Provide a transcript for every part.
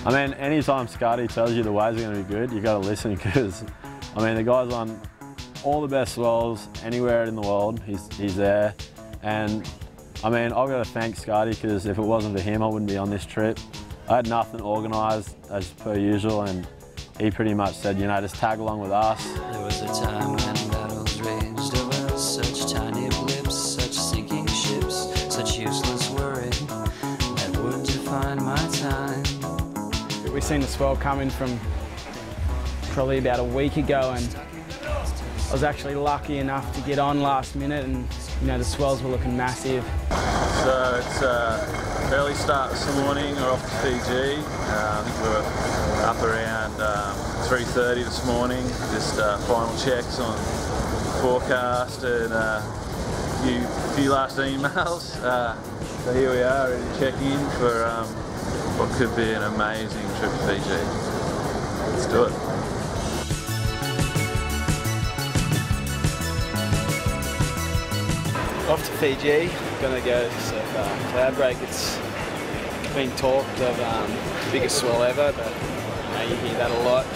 I mean, anytime Scotty tells you the waves are going to be good, you got to listen because, I mean, the guy's on all the best swells anywhere in the world. He's there, and I mean, I've got to thank Scotty because if it wasn't for him, I wouldn't be on this trip. I had nothing organised as per usual, and he pretty much said, you know, just tag along with us. There was a time when battles raged over such tiny blips, such sinking ships, such useless worry that would define my time. We've seen the swell coming from probably about a week ago, and I was actually lucky enough to get on last minute, and you know, the swells were looking massive. So it's early start this morning. We're off to Fiji. I think we were up around 3:30 this morning. Just final checks on forecast and a few last emails. So here we are, ready to check in for what could be an amazing trip to Fiji. Let's do it. Off to Fiji, gonna go surf cloud break. It's been talked of the biggest swell ever, but you know, you hear that a lot.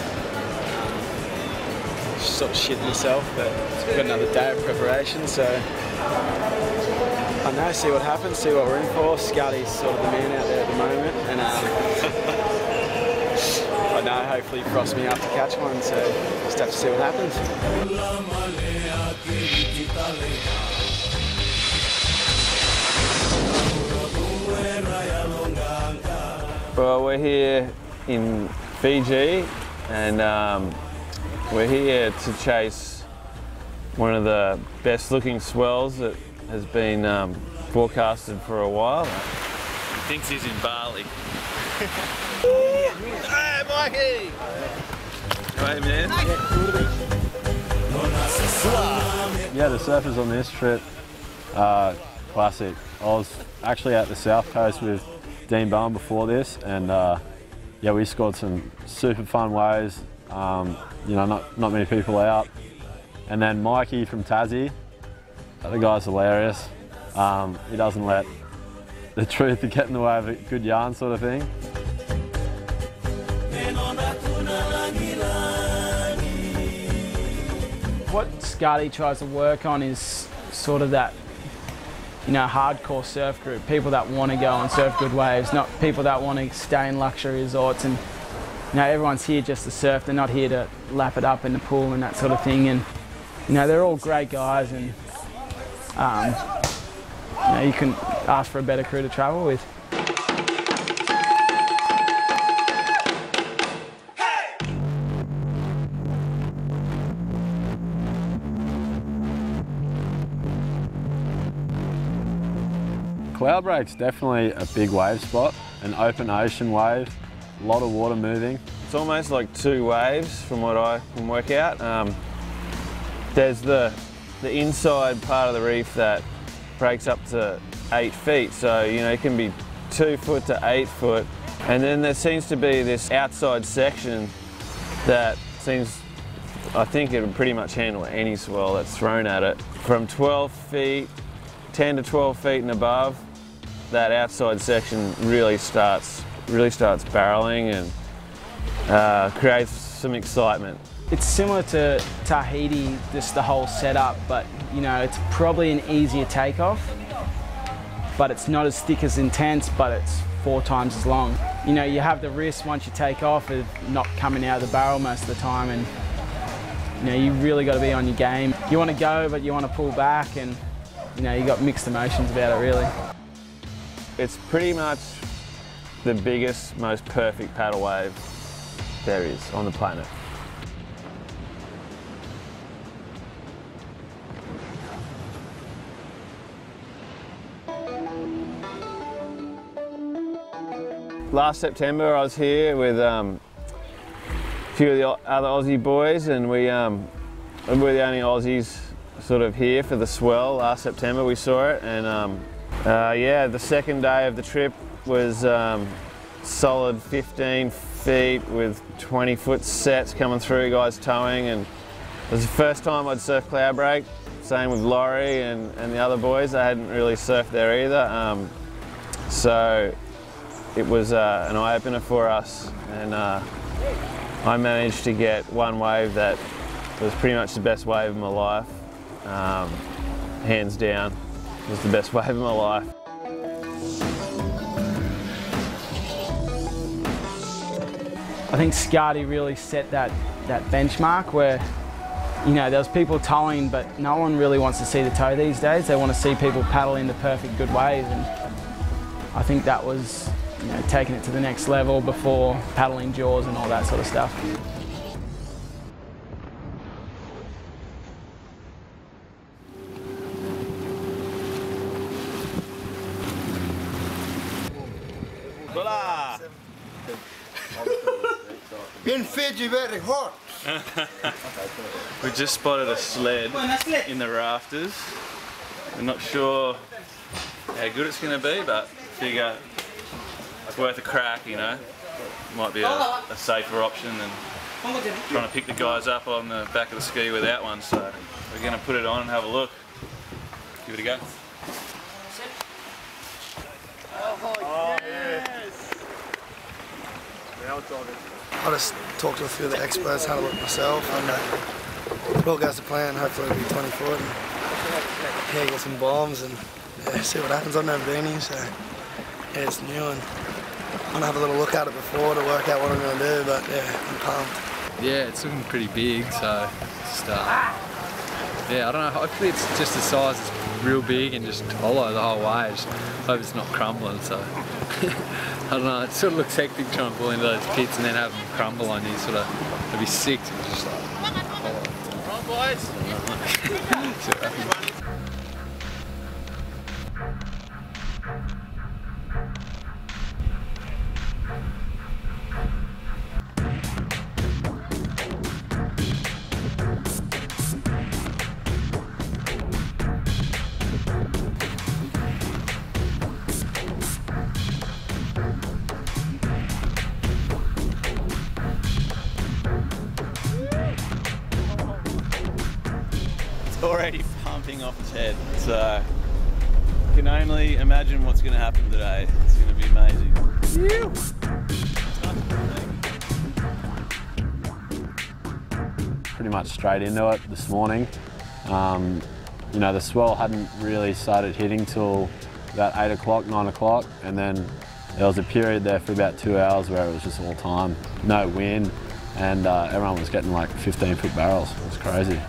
Sort of shitting yourself, but we've got another day of preparation, so I know, see what happens, see what we're in for. Scotty's sort of the man out there at the moment, and I know hopefully he frosts me up to catch one, so just have to see what happens. Well, we're here in Fiji, and we're here to chase one of the best looking swells that has been forecasted for a while. He thinks he's in Bali. Hey, Mikey! Hey, man. Yeah, the surfers on this trip are classic. I was actually at the South Coast with Dean Bowen before this, and yeah, we scored some super fun waves. You know, not many people out. And then Mikey from Tassie, the guy's hilarious. He doesn't let the truth get in the way of a good yarn sort of thing. What Scotty tries to work on is sort of that, you know, hardcore surf group, people that want to go and surf good waves, not people that want to stay in luxury resorts. And you know, everyone's here just to surf. They're not here to lap it up in the pool and that sort of thing. And you know, they're all great guys, and you know, you couldn't ask for a better crew to travel with. Cloud Break's definitely a big wave spot, an open ocean wave, a lot of water moving. It's almost like two waves from what I can work out. There's the inside part of the reef that breaks up to 8 feet, so you know, it can be 2 foot to 8 foot. And then there seems to be this outside section that seems, I think it would pretty much handle any swell that's thrown at it. From 12 feet, 10 to 12 feet and above, that outside section really starts barreling and creates some excitement. It's similar to Tahiti, just the whole setup, but you know, it's probably an easier takeoff, but it's not as thick as intense, but it's 4 times as long. You know, you have the risk once you take off of not coming out of the barrel most of the time, and you know, you really got to be on your game. You want to go, but you want to pull back, and you know, you got mixed emotions about it, really. It's pretty much the biggest, most perfect paddle wave there is on the planet. Last September I was here with a few of the other Aussie boys, and we're the only Aussies sort of here for the swell. Last September we saw it, and yeah, the second day of the trip was solid 15 feet with 20-foot sets coming through, guys towing, and it was the first time I'd surfed cloud break. Same with Laurie and the other boys. They hadn't really surfed there either. So it was an eye-opener for us, and I managed to get one wave that was pretty much the best wave of my life. Hands down, it was the best wave of my life. I think Scardy really set that benchmark where, you know, there was people towing, but no one really wants to see the tow these days. They want to see people paddle into perfect good waves, and I think that was, you know, taking it to the next level before paddling jaws and all that sort of stuff. Hola! In Fiji, very hot. We just spotted a sled in the rafters. We're not sure how good it's going to be, but figure it's worth a crack, you know. Might be a safer option than trying to pick the guys up on the back of the ski without one, so we're going to put it on and have a look. Give it a go. Oh, yes. I just talked to a few of the experts, had a look myself, and it all goes to plan. Hopefully it'll be 20 foot. And, yeah, get some bombs and see what happens. I've never been here, so yeah, it's new, and I'm gonna have a little look at it before to work out what I'm gonna do. But yeah, I'm pumped. Yeah, it's looking pretty big, so just yeah, I don't know. Hopefully it's just the size. It's real big and just hollow the whole way. Just hope it's not crumbling. So I don't know. It sort of looks hectic trying to pull into those pits and then have them crumble on you. Sort of, it'd be sick to just like hollow. Come on, boys. See what happens. Already pumping off its head, so I can only imagine what's going to happen today. It's going to be amazing. Pretty much straight into it this morning. You know, the swell hadn't really started hitting till about 8 o'clock, 9 o'clock, and then there was a period there for about 2 hours where it was just all time, no wind, and everyone was getting like 15-foot barrels. It was crazy.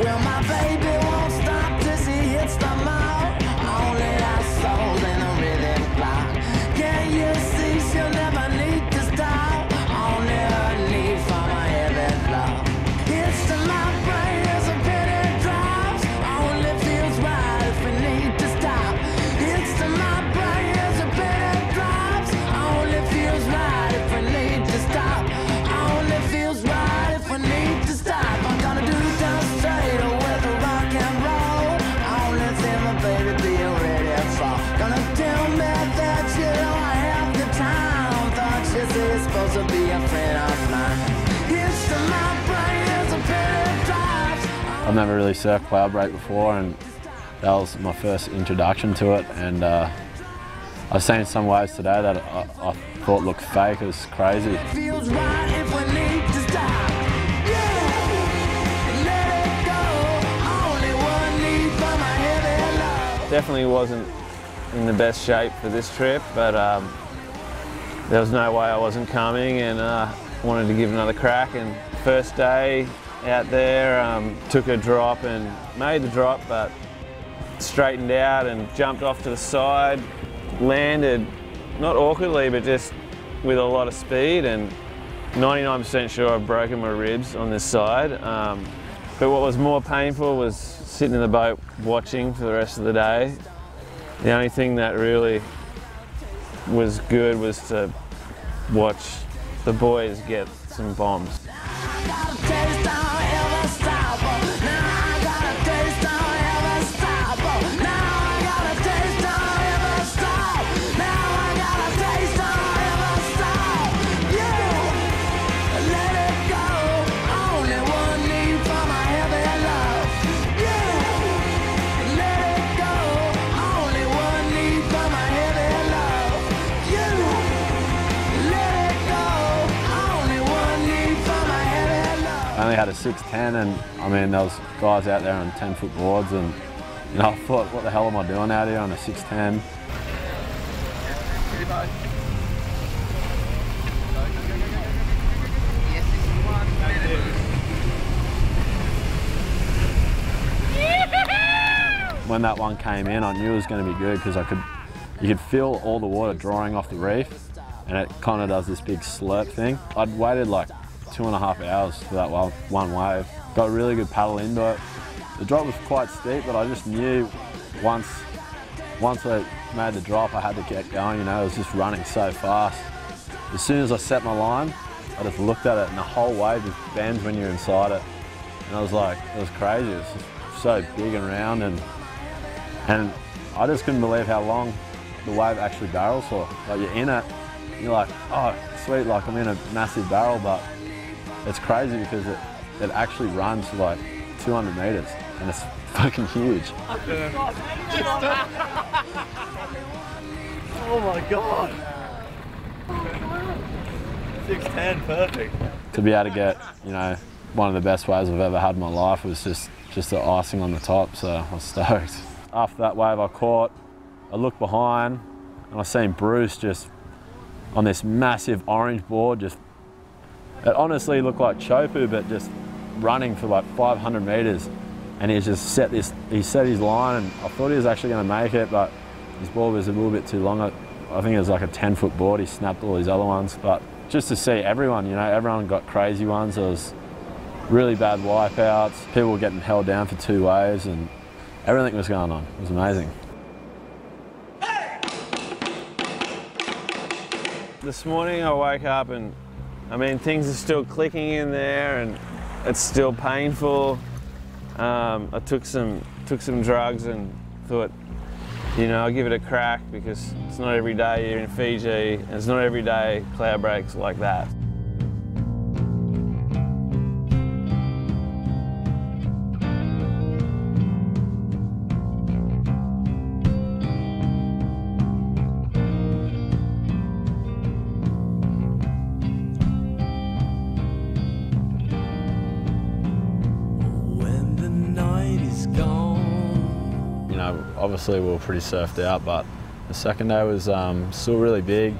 Well, my baby won't stop till she hits the mark. Only our souls in a rhythm block. Can't you see she'll never need to stop? Only her need for my heavy flow. Hits to my brain as a penny drops. Only feels right if we need to stop. Hits to my brain as a penny drops. Only feels right if we need to stop. Only feels right if we need to stop. I'm gonna do down straight with a rock and roll. Only thing my baby be ready for. Gonna tell me that you don't have the time. Thought you said supposed to be a friend of mine. Hits to my brain as a penny drops. I've never really surfed cloud break before, and that was my first introduction to it, and I've seen some waves today that I thought looked fake. It was crazy. Feels right if we need to stop. Let it go. Only one need for my heavy love. Definitely wasn't in the best shape for this trip, but there was no way I wasn't coming, and wanted to give another crack. And first day out there, took a drop and made the drop, but straightened out and jumped off to the side, landed not awkwardly but just with a lot of speed, and 99% sure I've broken my ribs on this side. But what was more painful was sitting in the boat watching for the rest of the day. The only thing that really was good was to watch the boys get some bombs. I only had a 6'10", and I mean there was guys out there on 10-foot boards, and you know I thought, what the hell am I doing out here on a 6'10"? When that one came in, I knew it was going to be good because you could feel all the water drawing off the reef, and it kind of does this big slurp thing. I'd waited like 2.5 hours for that one wave. Got a really good paddle into it. The drop was quite steep, but I just knew once I made the drop, I had to get going. You know, it was just running so fast. As soon as I set my line, I just looked at it, and the whole wave just bends when you're inside it. And I was like, it was crazy. It was just so big and round, and I just couldn't believe how long the wave actually barrels for. Like, you're in it, and you're like, oh, sweet, like I'm in a massive barrel, but it's crazy because it actually runs for like 200 meters, and it's fucking huge. Oh my God. 6'10", perfect. To be able to get, you know, one of the best waves I've ever had in my life was just the icing on the top, so I was stoked. After that wave I caught, I looked behind and I seen Bruce just on this massive orange board, just, it honestly looked like Chopu, but just running for like 500 meters. And he just set his line, and I thought he was actually going to make it, but his board was a little bit too long. I think it was like a 10-foot board. He snapped all his other ones, but just to see everyone, you know, everyone got crazy ones. There was really bad wipeouts. People were getting held down for 2 waves, and everything was going on. It was amazing. This morning I woke up and, I mean, things are still clicking in there and it's still painful. I took some drugs and thought, you know, I'll give it a crack because it's not every day you're in Fiji, and it's not every day cloud breaks like that. Obviously we were pretty surfed out, but the second day was still really big.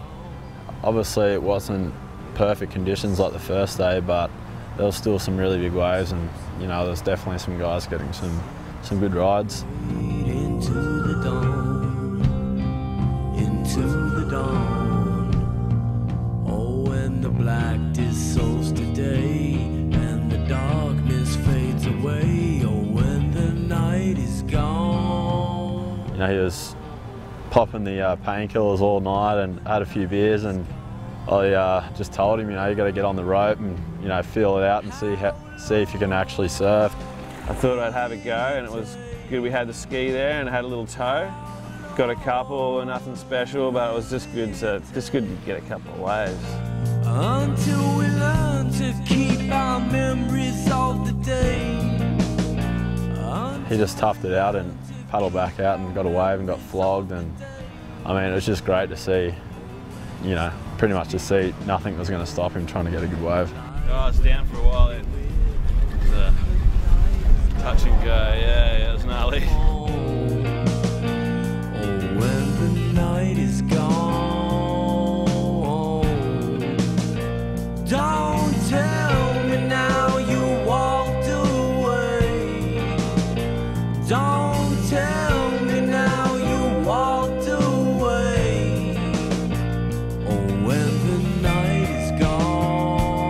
Obviously it wasn't perfect conditions like the first day, but there was still some really big waves, and you know, there's definitely some guys getting some good rides. Into the dawn, into the dawn. Oh, when the black dissolves today and the darkness fades away. Oh, when the night is gone. You know, he was popping the painkillers all night and had a few beers, and I just told him, you know, you got to get on the rope and, you know, feel it out and see if you can actually surf. I thought I'd have a go, and it was good. We had the ski there and had a little tow. Got a couple, nothing special, but it was just good to get a couple of waves. Until we learn to keep our memories of the day. He just toughed it out and paddled back out and got a wave and got flogged, and I mean, it was just great to see, you know, pretty much to see nothing was going to stop him trying to get a good wave. Oh, I was down for a while then. It was a touch and go, yeah, it was gnarly. Oh, when the night is gone, don't tell me now you walked away. Don't tell me now you walked away. Oh, when the night is gone.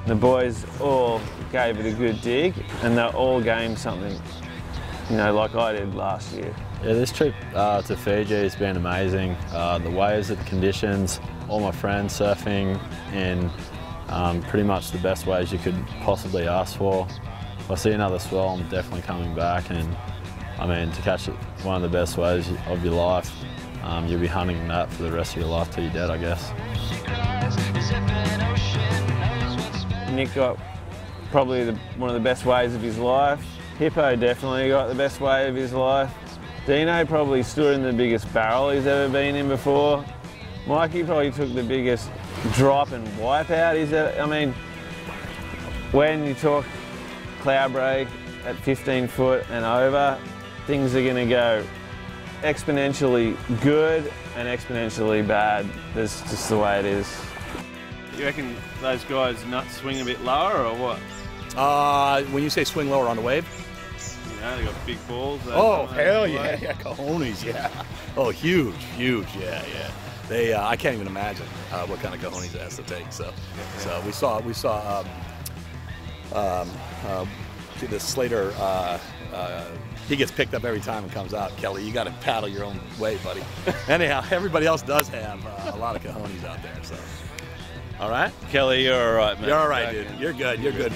The boys all gave it a good dig, and they're all game something, you know, like I did last year. Yeah, this trip to Fiji has been amazing. The waves, the conditions, all my friends surfing in pretty much the best waves you could possibly ask for. If I see another swell, I'm definitely coming back, and I mean, to catch one of the best waves of your life, you'll be hunting that for the rest of your life till you're dead, I guess. Nick got probably one of the best waves of his life. Hippo definitely got the best wave of his life. Dino probably stood in the biggest barrel he's ever been in before. Mikey probably took the biggest drop and wipeout he's ever, I mean, when you talk cloud break at 15 foot and over, things are going to go exponentially good and exponentially bad. That's just the way it is. You reckon those guys' nuts swing a bit lower or what? When you say swing lower on the wave? You know, they got big balls. Oh, hell yeah, yeah, cojones, yeah. Oh, huge, yeah. They, I can't even imagine what kind of cojones it has to take. So we saw the Slater, he gets picked up every time and comes out. Kelly, you got to paddle your own way, buddy. Anyhow, everybody else does have a lot of cojones out there, so. All right? Kelly, you're all right, man. You're all right, dude. You're good.